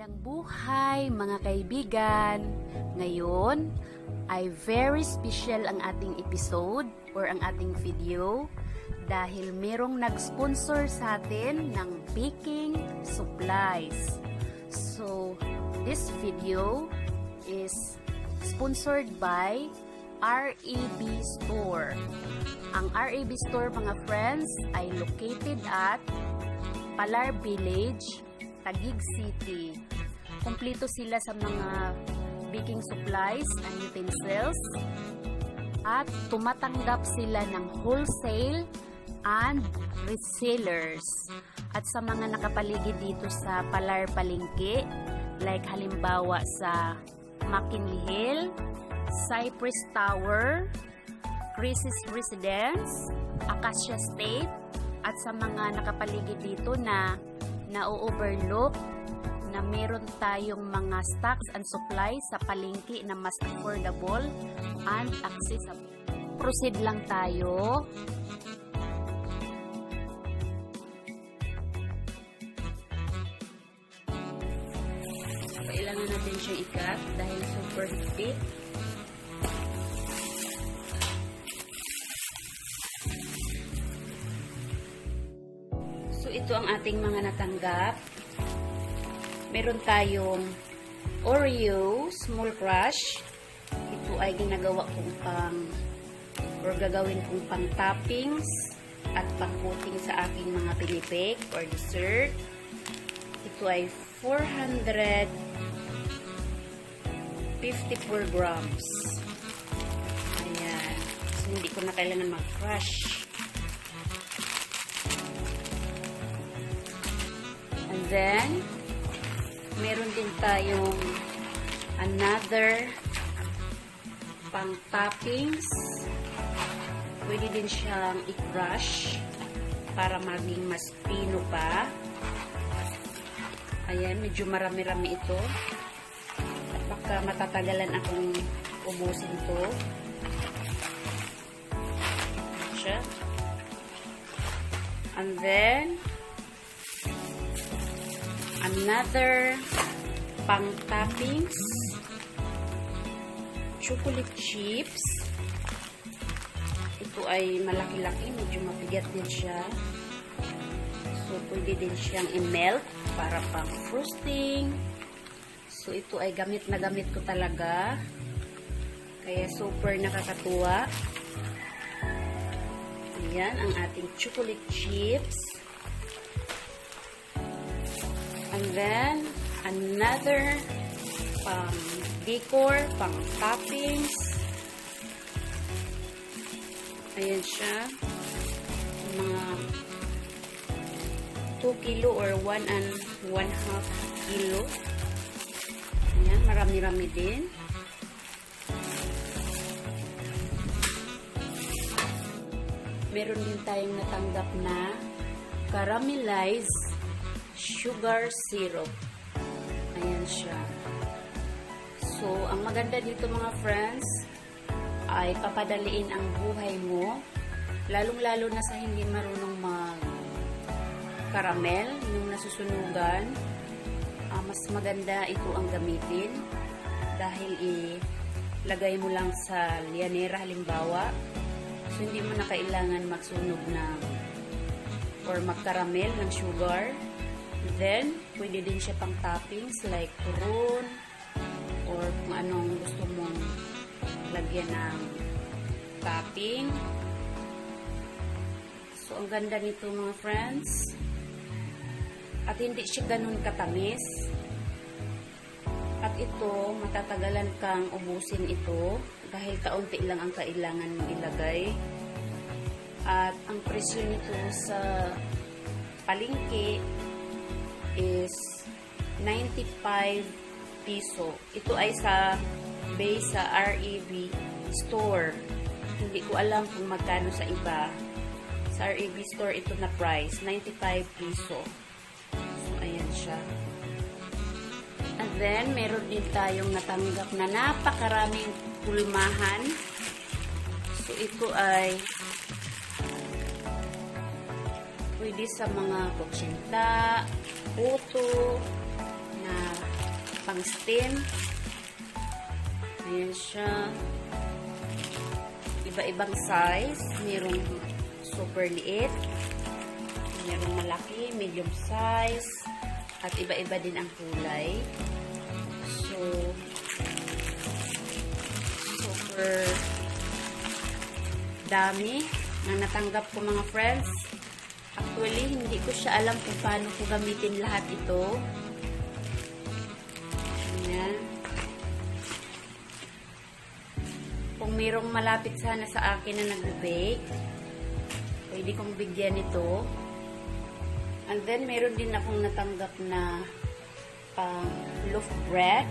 Magandang buhay mga kaibigan! Ngayon ay very special ang ating episode or ang ating video dahil merong nag-sponsor sa atin ng baking supplies. So, this video is sponsored by RAB Store. Ang RAB Store mga friends ay located at Palar Village, Taguig City. Kumpleto sila sa mga baking supplies and utensils at tumatanggap sila ng wholesale and resellers. At sa mga nakapaligid dito sa Palar Palengke, like halimbawa sa McKinley Hill, Cypress Tower, Crisis Residence, Acacia State, at sa mga nakapaligid dito na na-overlook na meron tayong mga stocks and supplies sa palengke na mas affordable and accessible. Proceed lang tayo. Kailangan natin siyang ikat dahil super higpit. So, ito ang ating mga natanggap. Meron tayong Oreo Small Crush. Ito ay ginagawa kong gagawin kong pang toppings at pang coating sa aking mga pinipig or dessert. Ito ay 454 grams. Ayan. So, hindi ko na kailangan mag-crush. And then, meron din tayong another pang toppings. Pwede din siyang i-crush para maging mas pino pa. Ayan, medyo marami-rami ito. At baka matatagalan akong ubusin ito. Siya. And then, another pang toppings, chocolate chips. Ito ay malaki-laki, medyo mabigat din siya. So, pwede din siyang i-melt para pang frosting. So, ito ay gamit na gamit ko talaga. Kaya super nakakatuwa. Ayan, ang ating chocolate chips. And then, another pang decor, pang toppings. Ayan siya. Mga 2 kilo or 1.5 kilo. Ayan, marami-rami din. Meron din tayong natanggap na caramelized sugar syrup. Ayan siya. So, ang maganda dito mga friends ay papadaliin ang buhay mo. Lalong-lalo na sa hindi marunong mag-caramel, yung nasusunugan. Mas maganda ito ang gamitin dahil ilagay mo lang sa lianera halimbawa. So, hindi mo na kailangan magsunog ng or mag-caramel ng sugar. Then, pwede din siya pang toppings like turon or kung anong gusto mong lagyan ng topping. So, ang ganda nito mga friends. At hindi siya ganun katamis. At ito, matatagalan kang ubusin ito dahil kaunti lang ang kailangan mong ilagay. At ang presyo nito sa palengke is 95 piso. Ito ay base sa RAB Store. Hindi ko alam kung magkano sa iba. Sa RAB Store ito na price, 95 piso. So, ayan siya. And then, meron din tayong natanggap na napakaraming pulmahan. So, ito ay pwede sa mga kutsinta, puto, na pang steam. Ayan siya. Iba-ibang size. Merong super liit. Merong malaki, medium size. At iba-iba din ang kulay. So, super dami na natanggap ko mga friends. Actually, hindi ko siya alam kung paano ko gamitin lahat ito. Ayan. Kung mayroong malapit sana sa akin na nag-bake, pwede kong bigyan ito. And then, meron din akong natanggap na loaf bread.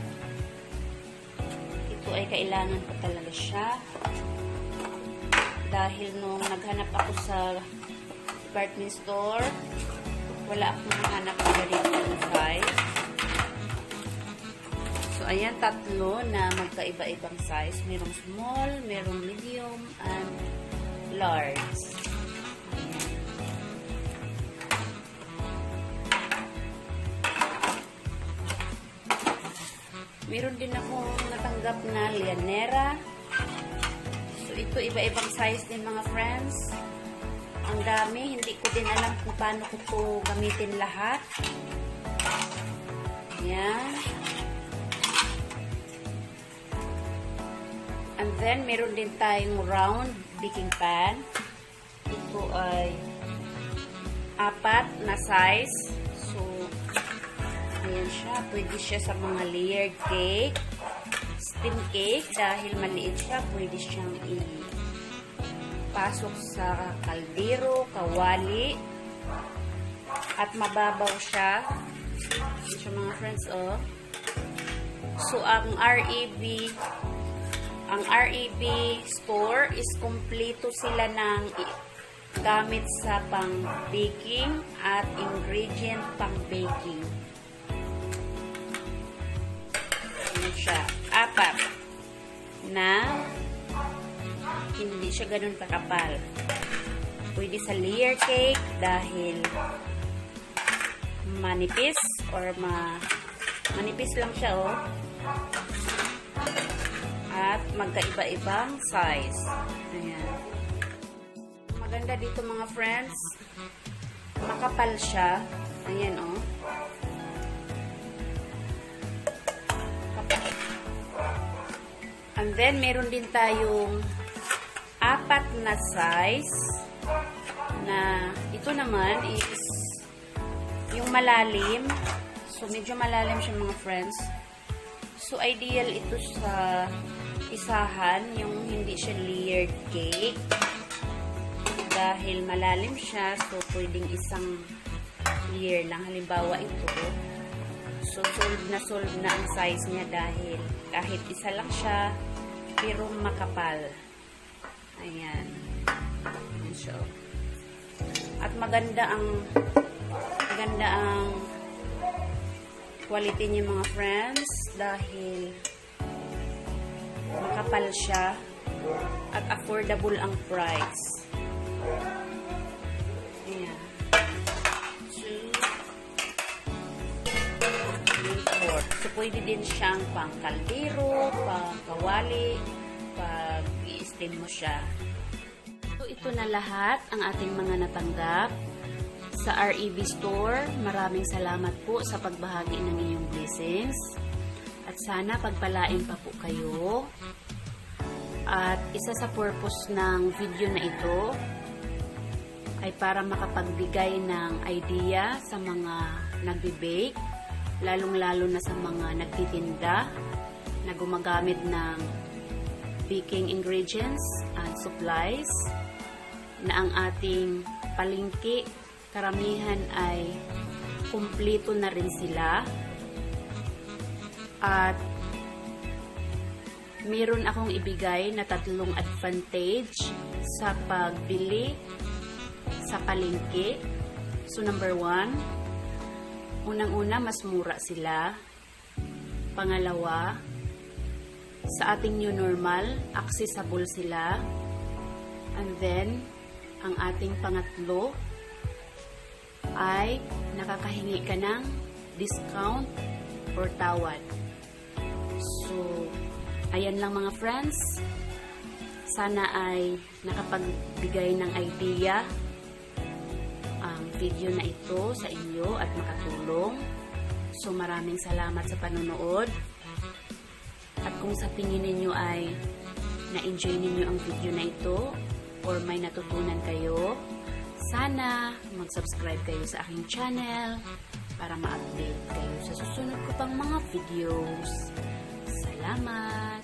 Ito ay kailangan ko talaga siya. Dahil nung naghanap ako sa department store, wala akong nahanap na ganitong size. So, ayan, tatlo na magkaiba-ibang size. Merong small, merong medium, and large. Ayan. Meron din akong natanggap na lianera. So, ito iba-ibang size din mga friends. Ang dami, hindi ko din alam kung paano ko ito gamitin lahat. Ayan. And then, meron din tayong round baking pan. Ito ay 4 na size. So, ayan siya. Pwede siya sa mga layered cake, steam cake. Dahil maliit siya, pwede siyang pasok sa kaldero, kawali, at mababaw siya. Ito siya mga friends, oh. So, ang REB store is kompleto sila ng gamit sa pang-baking at ingredient pang-baking. Ano siya? 4 na hindi siya ganun kakapal. Pwede sa layer cake dahil manipis or manipis lang siya, oh. At magkaiba-ibang size. Ayan. Maganda dito mga friends. Makapal siya. Ayan, oh. Kapal. And then, meron din tayong 4 na size na ito naman is yung malalim. So, medyo malalim siya mga friends. So, ideal ito sa isahan, yung hindi siya layered cake. Dahil malalim siya, so pwedeng isang layer lang. Halimbawa ito. So, solve na ang size niya dahil kahit isa lang siya, pero makapal. Ayan. Ayan siya. At maganda ang quality niya mga friends dahil makapal siya at affordable ang price. Ayan. 2, 3, 4. So, pwede din siyang pang kaldero, pang kawali, pag i-steam mo siya. So, ito na lahat ang ating mga natanggap sa REB Store. Maraming salamat po sa pagbahagi ng inyong blessings. At sana pagpalain pa po kayo. At isa sa purpose ng video na ito ay para makapagbigay ng idea sa mga nagbe-bake, lalong-lalo na sa mga nagtitinda na gumagamit ng baking ingredients and supplies, na ang ating palengke karamihan ay kumpleto na rin sila. At meron akong ibigay na 3 advantage sa pagbili sa palengke. So, number 1, unang-una, mas mura sila. Pangalawa, sa ating new normal, accessible sila. And then, ang ating pangatlo ay nakakahingi ka ng discount or tawad. So, ayan lang mga friends. Sana ay nakapagbigay ng idea ang video na ito sa inyo at makatulong. So, maraming salamat sa panonood. At kung sa tingin ninyo ay na-enjoy ninyo ang video na ito or may natutunan kayo, sana mag-subscribe kayo sa aking channel para ma-update kayo sa susunod ko pang mga videos. Salamat!